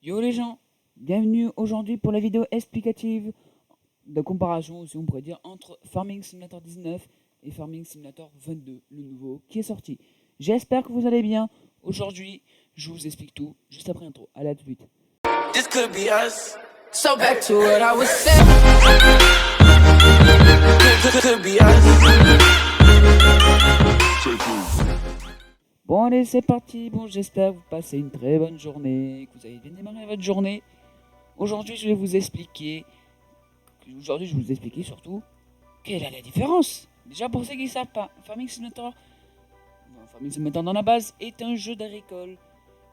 Yo les gens, bienvenue aujourd'hui pour la vidéo explicative de comparaison, si on pourrait dire, entre Farming Simulator 19 et Farming Simulator 22, le nouveau qui est sorti. J'espère que vous allez bien. Aujourd'hui, je vous explique tout juste après l'intro. Allez, à tout de suite. This could be us. So back to what I was saying. Could be us. Bon allez, c'est parti. Bon, j'espère que vous passez une très bonne journée, que vous avez bien démarré votre journée. Aujourd'hui, je vais vous expliquer surtout quelle est la différence. Déjà pour ceux qui ne savent pas, Farming Simulator dans la base est un jeu d'agricole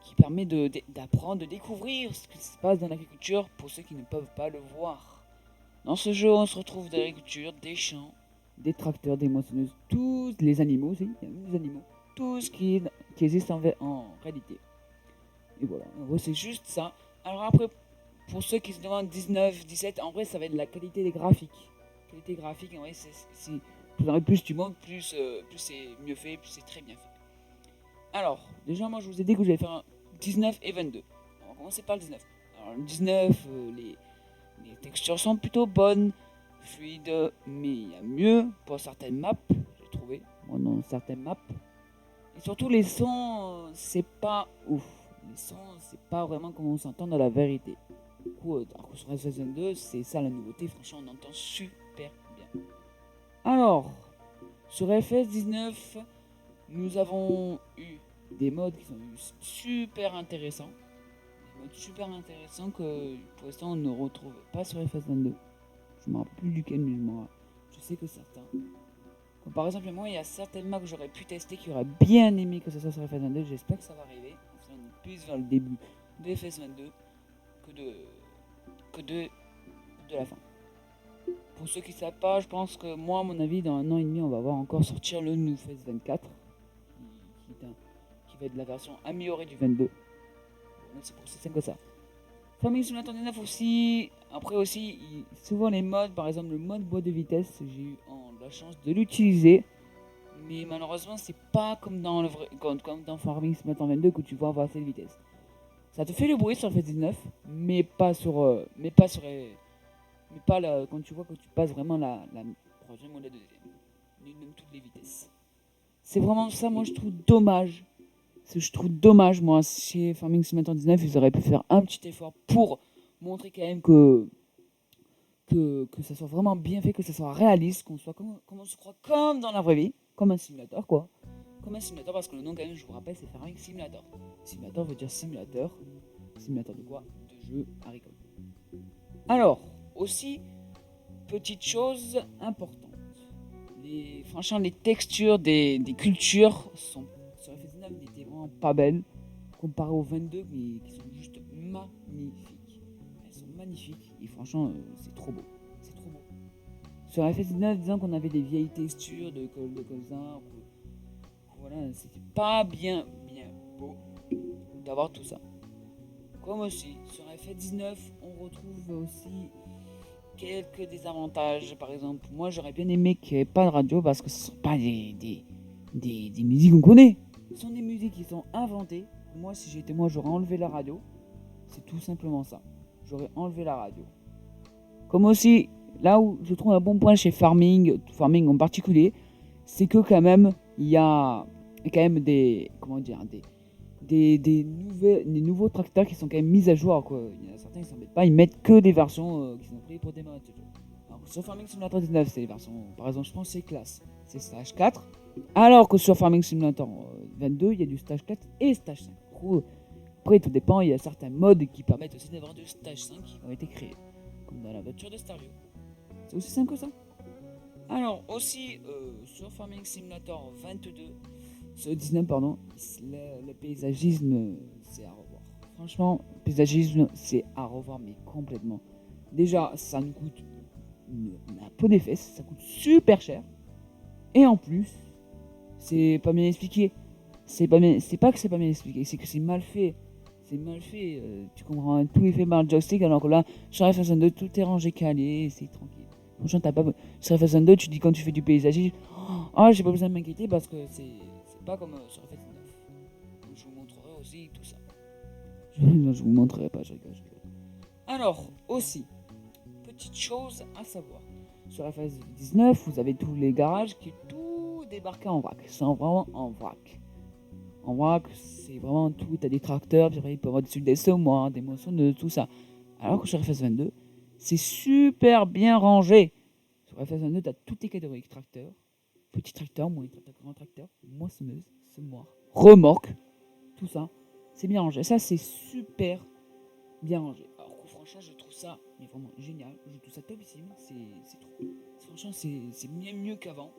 qui permet d'apprendre, de découvrir ce qui se passe dans l'agriculture pour ceux qui ne peuvent pas le voir. Dans ce jeu, on se retrouve de l'agriculture, des champs, des tracteurs, des moissonneuses, tous les animaux aussi, il y a même des animaux, tout ce qui existe en réalité. Et voilà, en gros c'est juste ça. Alors après, pour ceux qui se demandent 19, 17, en vrai ça va être la qualité des graphiques. Qualité graphique, en vrai plus tu montes, plus c'est mieux fait, plus c'est très bien fait. Alors, déjà moi je vous ai dit que je vais faire un 19 et 22. On va commencer par le 19. Alors le 19, les textures sont plutôt bonnes, fluides, mais il y a mieux pour certaines maps, j'ai trouvé, moi dans certaines maps. Et surtout les sons, c'est pas ouf. Les sons, c'est pas vraiment comme on s'entend dans la vérité. Du coup, alors que sur FS22, c'est ça la nouveauté, franchement on entend super bien. Alors, sur FS19, nous avons eu des modes qui sont super intéressants. Des modes super intéressants que pour l'instant on ne retrouve pas sur FS22. Je me rappelle plus duquel, mais je sais que certains. Comme par exemple, moi, il y a certaines maps que j'aurais pu tester qui auraient bien aimé que ce soit sur FS22. J'espère que ça va arriver. On est plus vers le début de FS22 que de la fin. Pour ceux qui ne savent pas, je pense que moi, à mon avis, dans 1 an et demi, on va voir encore sortir le nouveau FS24 qui va être la version améliorée du 22. Donc c'est pour ça que ça. Farming Simulator 19 aussi. Après aussi, souvent les modes, par exemple le mode boîte de vitesse, j'ai eu la chance de l'utiliser. Mais malheureusement, c'est pas comme dans dans Farming Simulator 22 que tu vois avoir cette vitesse. Ça te fait le bruit sur le FS19, mais pas quand tu vois que tu passes vraiment la troisième ou la deuxième. Même toutes les vitesses. C'est vraiment ça, moi je trouve dommage. Moi, chez Farming Simulator 19, ils auraient pu faire un petit effort pour montrer quand même que ça soit vraiment bien fait, que ça soit réaliste, qu'on soit comme on se croit comme dans la vraie vie, comme un simulateur quoi. Comme un simulateur parce que le nom quand même, je vous rappelle, c'est Farming Simulator. Simulator veut dire simulateur. Simulateur de quoi? De jeu agricole. Alors, aussi, petite chose importante. Franchement, les textures des cultures sont sur FS19 n'étaient vraiment pas belles comparé aux 22 mais qui sont juste magnifiques. Elles sont magnifiques et franchement c'est trop beau. C'est trop beau. Sur FS19, disons qu'on avait des vieilles textures de colzin, voilà, c'était pas bien beau d'avoir tout ça. Comme aussi, sur FS19, on retrouve aussi quelques désavantages. Par exemple, moi j'aurais bien aimé qu'il n'y ait pas de radio parce que ce ne sont pas des musiques qu'on connaît. Ce sont des musiques qui sont inventées. Moi, si j'étais moi, j'aurais enlevé la radio. C'est tout simplement ça. J'aurais enlevé la radio. Comme aussi, là où je trouve un bon point chez Farming en particulier, c'est que quand même, il y a quand même des nouveaux tracteurs qui sont quand même mis à jour quoi. Il y en a certains qui s'embêtent pas, ils mettent que des versions qui sont créées pour démarrer. Alors sur Farming Simulator 19, c'est les versions, par exemple, je pense c'est classe, c'est stage 4. Alors que sur Farming Simulator 22, il y a du stage 4 et stage 5. Après, tout dépend, il y a certains modes qui permettent aussi d'avoir du stage 5 qui ont été créés, comme dans la voiture de Starview. C'est aussi simple que ça. Alors aussi, sur Farming Simulator 22, sur 19 pardon, le paysagisme c'est à revoir. Franchement, le paysagisme c'est à revoir mais complètement. Déjà, ça nous coûte un pot des fesses, ça coûte super cher. Et en plus, c'est pas bien expliqué. C'est pas que c'est pas bien expliqué, c'est que c'est mal fait. C'est mal fait, tu comprends, tout est fait par le joystick alors que là, sur FS22, tout est rangé calé, c'est tranquille. Franchement, t'as pas. Sur FS22, tu dis quand tu fais du paysagisme, oh, j'ai pas besoin de m'inquiéter parce que c'est pas comme sur FS19. Je vous montrerai aussi tout ça. Je vous montrerai pas, je rigole. Alors, aussi, petite chose à savoir. Sur FS19, vous avez tous les garages qui tout débarqué en vrac. C'est vraiment en vrac. En vrac, c'est vraiment tout. T'as des tracteurs, puis après, il peut y avoir des semoirs, des moissonneuses, tout ça. Alors que sur FS22, c'est super bien rangé. Sur FS22, t'as toutes les catégories tracteurs, petits tracteurs, moyens tracteurs, grands tracteurs, moissonneuses, semoirs, remorques, tout ça. C'est bien rangé. Ça, c'est super bien rangé. Alors que franchement, je trouve ça mais vraiment génial. Je trouve ça topissime. C'est trop cool. Franchement, c'est bien mieux qu'avant.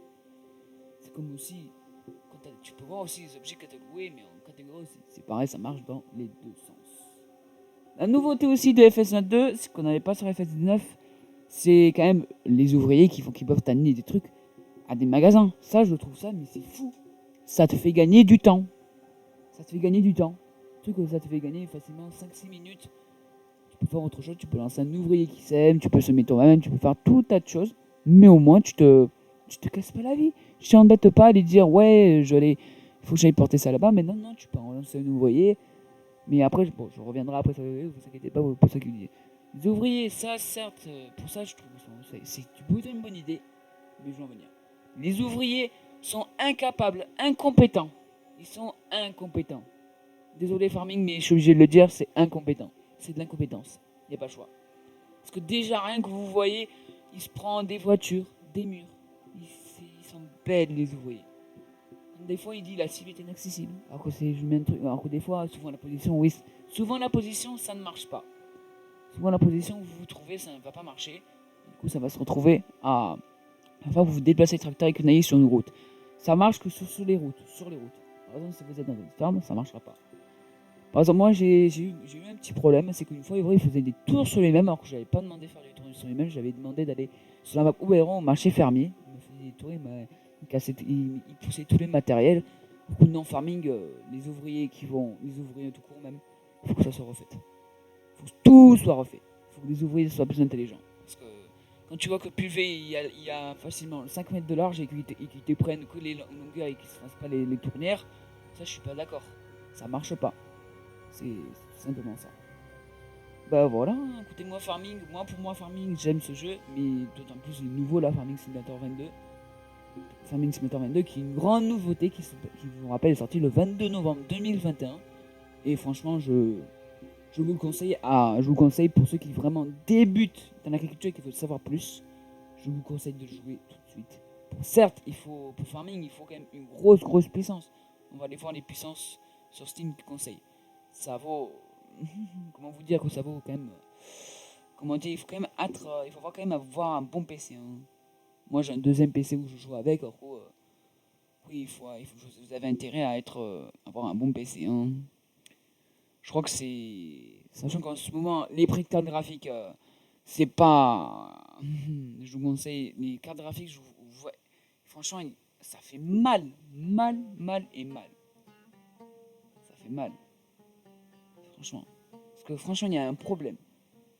C'est comme aussi, tu peux voir aussi les objets catalogués, mais en catégorie, c'est pareil, ça marche dans les deux sens. La nouveauté aussi de FS22, ce qu'on n'avait pas sur FS19, c'est quand même les ouvriers qui peuvent t'amener des trucs à des magasins. Ça, je trouve ça, mais c'est fou. Ça te fait gagner du temps. Ça te fait gagner du temps. Un truc où ça te fait gagner facilement 5-6 minutes. Tu peux faire autre chose, tu peux lancer un ouvrier qui sème, tu peux semer toi-même, tu peux faire tout tas de choses. Mais au moins, tu te casses pas la vie. Tu t'embêtes pas à aller dire, ouais, il faut que j'aille porter ça là-bas. Mais non, tu peux en lancer un ouvrier. Mais après, je reviendrai après ça, vous inquiétez pas, pour ça qu'il dit. Les ouvriers, ça, certes, pour ça, je trouve que c'est plutôt une bonne idée. Mais je vais en venir. Les ouvriers sont incapables, incompétents. Ils sont incompétents. Désolé farming, mais je suis obligé de le dire, c'est incompétent. C'est de l'incompétence. Il n'y a pas le choix. Parce que déjà, rien que vous voyez, ils se prennent des voitures, des murs. Ils sont bêtes, les ouvriers. Des fois, il dit la cible est inaccessible. Alors que c'est juste un truc. Alors que des fois, souvent la position, oui. Souvent la position, ça ne marche pas. Souvent la position où vous vous trouvez, ça ne va pas marcher. Du coup, ça va se retrouver à. Enfin, vous vous déplacez le tracteur et que vous n'ayez sur une route. Ça marche que sur les routes. Sur les routes. Par exemple, si vous êtes dans une ferme, ça ne marchera pas. Par exemple, moi, j'ai eu un petit problème. C'est qu'une fois, il faisait des tours sur les mêmes. Alors que je n'avais pas demandé de faire des tours sur les mêmes. J'avais demandé d'aller sur la map Oberon au marché fermier. Il me faisait des tours, il poussait tous les matériels. Beaucoup de non-farming, les ouvriers tout court même, il faut que ça soit refait. Il faut que tout soit refait. Il faut que les ouvriers soient plus intelligents. Parce que quand tu vois que pulvé, il y a facilement 5 mètres de large et qu'ils te prennent que les longueurs et qu'ils ne se fassent pas les tournières, ça je suis pas d'accord. Ça marche pas. C'est simplement ça. Bah voilà, écoutez-moi farming, pour moi farming, j'aime ce jeu, mais d'autant plus le nouveau là, Farming Simulator 22. Farming Simulator 22 qui est une grande nouveauté qui vous rappelle est sortie le 22 novembre 2021. Et franchement, je vous conseille pour ceux qui vraiment débutent dans l'agriculture et qui veulent savoir plus, je vous conseille de jouer tout de suite. Certes, pour farming, il faut quand même une grosse puissance. On va aller voir les puissances sur Steam qui conseillent. Ça vaut comment vous dire que ça vaut quand même comment dire, il faut quand même avoir un bon PC. Hein. Moi, j'ai un deuxième PC où je joue avec. En gros, oui, vous avez intérêt à avoir un bon PC. Hein. Je crois que c'est. Sachant qu'en ce moment, les prix de cartes graphiques, c'est pas. Je vous conseille, les cartes graphiques, franchement, ça fait mal. Mal. Ça fait mal. Franchement. Parce que franchement, il y a un problème.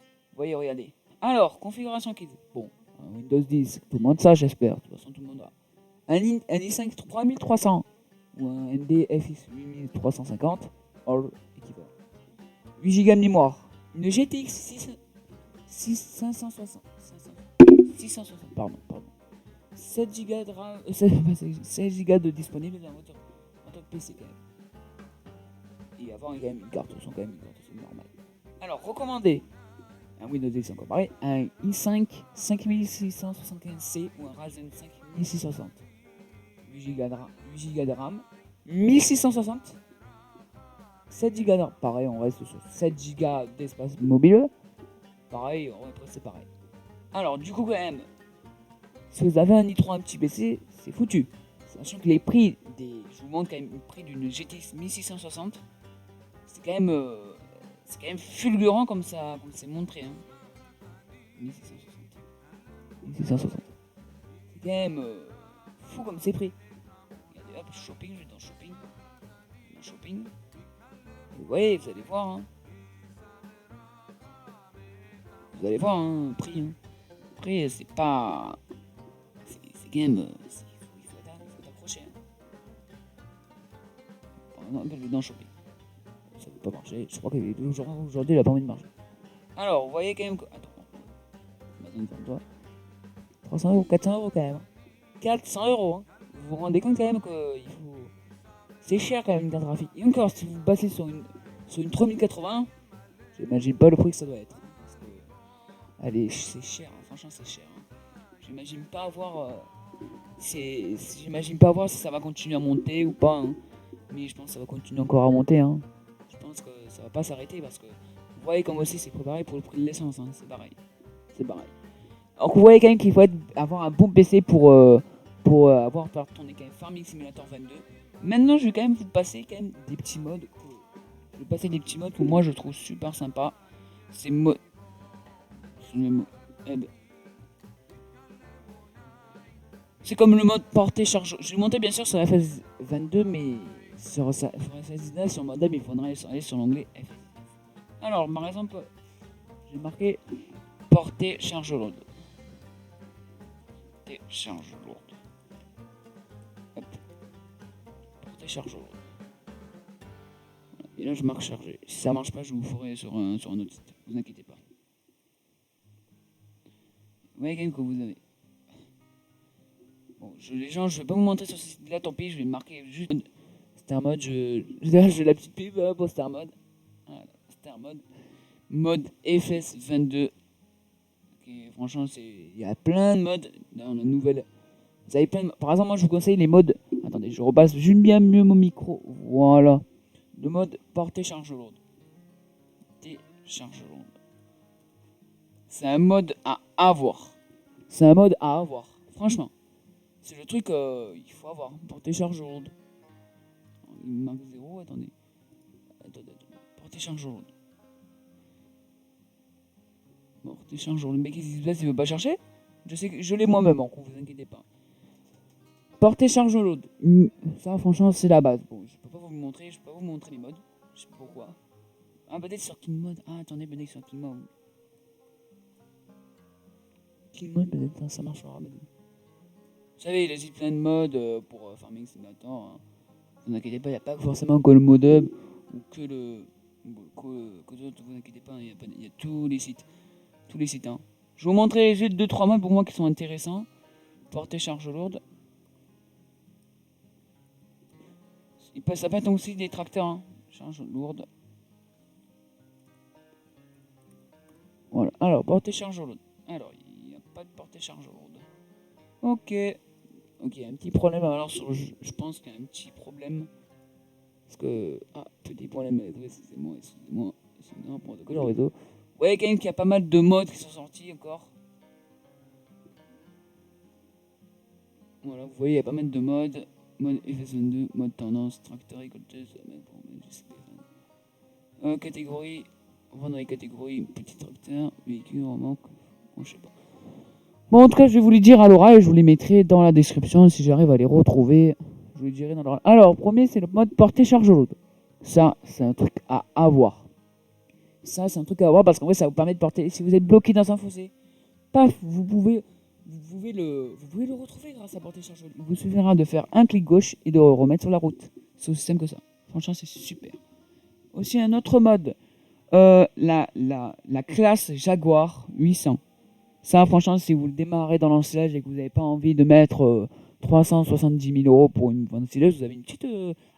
Vous voyez, regardez. Alors, configuration kit. Bon, Windows 10, tout le monde ça, j'espère. De toute façon, tout le monde a. Un i5 3300 ou un AMD FX 8350, all équivalent. 8 Go de mémoire. Une GTX 660. Pardon. 7 Go de RAM. 16 Go de disponible dans votre PC quand même. Et avant, il y a quand même une carte son, quand même une carte son normale. Alors, recommandé. Un Windows 10 encore pareil. Un i5 5675C ou un Ryzen 5 1660. 8 Go de RAM. 1660. 7 Go de RAM. Pareil, on reste sur 7 Go d'espace mobile. Pareil, on est presque pareil. Alors, du coup, quand même, si vous avez un i3, un petit PC, c'est foutu. Sachant que les prix je vous montre quand même le prix d'une GTX 1660. C'est quand même fulgurant comme c'est montré. Hein. 1660. C'est quand même fou comme c'est prix. Regardez, hop, shopping, je vais dans shopping. Shopping. Vous voyez, vous allez voir. Hein. Vous allez voir, hein, prix. Hein. Après, c'est pas. C'est quand même. Il faut accrocher. Hein. Non, je vais dans shopping. Ça pas marché. Je crois qu'aujourd'hui, il a pas envie de marcher. Alors, vous voyez quand même que. Attends, Amazon devant toi. 300 euros, 400 euros quand même. 400 euros, hein. Vous vous rendez compte quand même que il faut. C'est cher quand même une carte graphique. Et encore, si vous passez sur une 3080, j'imagine pas le prix que ça doit être. Parce que, allez, c'est cher, hein. Franchement, c'est cher. Hein. J'imagine pas avoir. J'imagine pas voir si ça va continuer à monter ou pas. Hein. Mais je pense que ça va continuer encore à monter. Hein. Je pense que ça va pas s'arrêter parce que vous voyez comme aussi c'est préparé pour le prix de l'essence. Hein. C'est pareil. C'est pareil. Alors vous voyez quand même qu'il faut avoir un bon PC pour avoir tourner quand même Farming Simulator 22. Maintenant je vais quand même vous passer quand même des petits modes. Je vais passer des petits modes que moi je trouve super sympa. C'est mode. C'est comme le mode portée charge. Je vais monter bien sûr sur FS 22, mais sur FS 19, sur modem, il faudrait aller sur l'onglet FS. Alors, par exemple, j'ai marqué portée charge lourde. Portée charge lourde. Hop. Portée charge lourde. Et là, je marque chargé. Si ça marche pas, je vous ferai sur un autre site. Vous inquiétez pas. Vous voyez quand même que vous avez. Bon, les gens, je vais pas vous montrer sur ce site-là, tant pis, je vais marquer juste Star Mode. J'ai la petite pub pour Star Mode. Voilà, Star Mode. Mode FS 22. Okay, franchement, il y a plein de modes dans la nouvelle. Vous avez plein de... Par exemple, moi je vous conseille les modes. Attendez, je repasse juste bien mieux mon micro. Voilà. Le mode portée charge lourde. Portée charge lourde. C'est un mode à avoir. C'est un mode à avoir. Franchement. C'est le truc qu'il faut avoir. Portée charge lourde. Il me manque 0. Attendez. Portée charge lourde. Portée charge lourde. Le mec il se veut pas chercher. Je sais que je l'ai moi-même, en vous inquiétez pas. Portée charge lourde. Ça, franchement, c'est la base. Bon, je peux pas vous montrer. Je peux pas vous montrer les modes. Je sais pas pourquoi. Ah, peut-être sur King Mode. Ah, attendez, peut-être sur King Mode. King Mode, peut-être ça marchera. Vous savez, il existe plein de modes pour Farming Simulator. Hein. Vous inquiétez pas, il n'y a pas forcément que le mode hub ou que le. Que d'autres, vous inquiétez pas, il y a tous les sites. Tous les sites. Hein. Je vais vous montrer juste 2-3 modes pour moi qui sont intéressants. Portée charge lourde. Ça peut être aussi des tracteurs. Hein. Charge lourde. Voilà. Alors, portée charge lourde. Alors, il n'y a pas de portée charge lourde. Ok. Ok, il y a un petit problème. Alors, je pense qu'il y a un petit problème. Parce que. Ah, petit problème. Excusez-moi. C'est n'importe quoi le réseau. Ouais, quand même qu'il y a pas mal de modes qui sont sortis encore. Voilà, vous voyez, il y a pas mal de modes. Mode FS22, mode tendance, tracteur, récolteuse, catégorie, on va dans les catégories, petit tracteur, véhicule, remorque, bon, je sais pas. Bon, en tout cas, je vais vous les dire à l'oral et je vous les mettrai dans la description si j'arrive à les retrouver. Je vous les dirai dans l'oral. Alors, premier, c'est le mode portée charge lourde. Ça, c'est un truc à avoir. Ça, c'est un truc à avoir parce qu'en vrai, ça vous permet de porter. Si vous êtes bloqué dans un fossé, paf, vous pouvez le retrouver grâce à portée charge lourde. Il vous suffira de faire un clic gauche et de remettre sur la route. C'est aussi simple que ça. Franchement, c'est super. Aussi, un autre mode. La classe Jaguar 800. Ça, franchement, si vous le démarrez dans l'ensilage et que vous n'avez pas envie de mettre 370 000 euros pour une ensileuse, vous avez une petite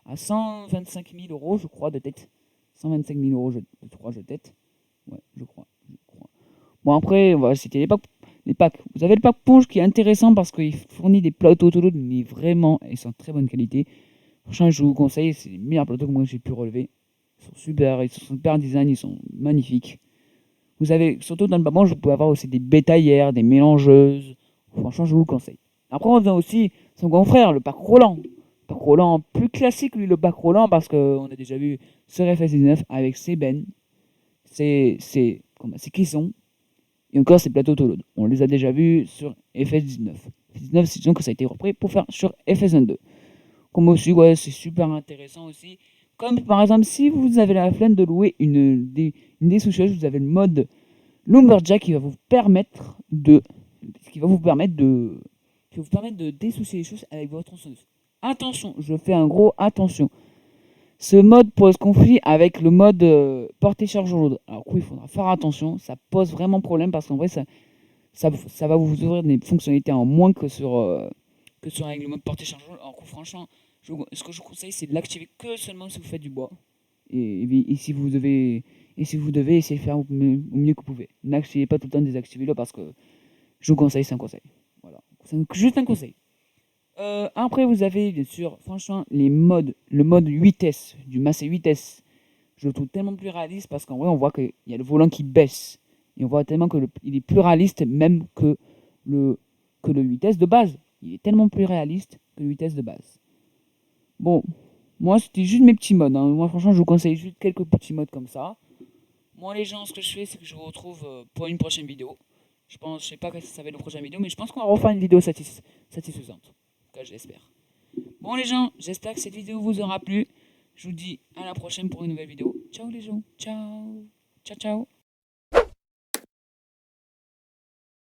à 125 000 euros, je crois, de tête. 125 000 euros de tête. Ouais, je crois. Bon, après, voilà, c'était les packs. Vous avez le pack Ponge qui est intéressant parce qu'il fournit des plateaux autoload, mais vraiment, ils sont de très bonne qualité. Franchement, je vous conseille, c'est les meilleurs plateaux que moi j'ai pu relever. Ils sont super design, ils sont magnifiques. Vous avez, surtout dans le bas vous pouvez avoir aussi des bétaillères, des mélangeuses. Franchement, je vous le conseille. Après, on a aussi son grand frère, le pack Roland. Le pack Roland, plus classique, lui, le pack Roland, parce qu'on a déjà vu sur FS19 avec ses bennes, ses caissons, et encore ses plateaux autoload. On les a déjà vus sur FS19. FS19, c'est disons que ça a été repris pour faire sur FS22. Comme aussi, ouais, c'est super intéressant aussi. Comme par exemple, si vous avez la flemme de louer une dessoucheuse, vous avez le mode Lumberjack qui va vous permettre de dessoucher les choses avec votre tronçonneuse. Attention, je fais un gros attention. Ce mode pose conflit avec le mode portée charge lourde. Alors oui, il faudra faire attention, ça pose vraiment problème parce qu'en vrai, ça va vous ouvrir des fonctionnalités en moins que sur avec le mode portée charge lourde. Alors que franchement, ce que je vous conseille, c'est de l'activer que seulement si vous faites du bois. Et si vous devez essayer de faire au mieux que vous pouvez. N'activez pas tout le temps, désactivez-le parce que je vous conseille, c'est un conseil. Voilà, c'est juste un conseil. Après, vous avez bien sûr, franchement, le mode 8S, du Massey 8S, je le trouve tellement plus réaliste parce qu'en vrai, on voit qu'il y a le volant qui baisse. Et on voit tellement il est plus réaliste même le, que le 8S de base. Il est tellement plus réaliste que le 8S de base. Bon, moi, c'était juste mes petits modes. Hein. Moi, franchement, je vous conseille juste quelques petits modes comme ça. Moi, les gens, ce que je fais, c'est que je vous retrouve pour une prochaine vidéo. Je sais pas quand ça va être la prochaine vidéo, mais je pense qu'on va refaire une vidéo satisfaisante. En tout cas, je l'espère. Bon, les gens, j'espère que cette vidéo vous aura plu. Je vous dis à la prochaine pour une nouvelle vidéo. Ciao, les gens. Ciao. Ciao, ciao.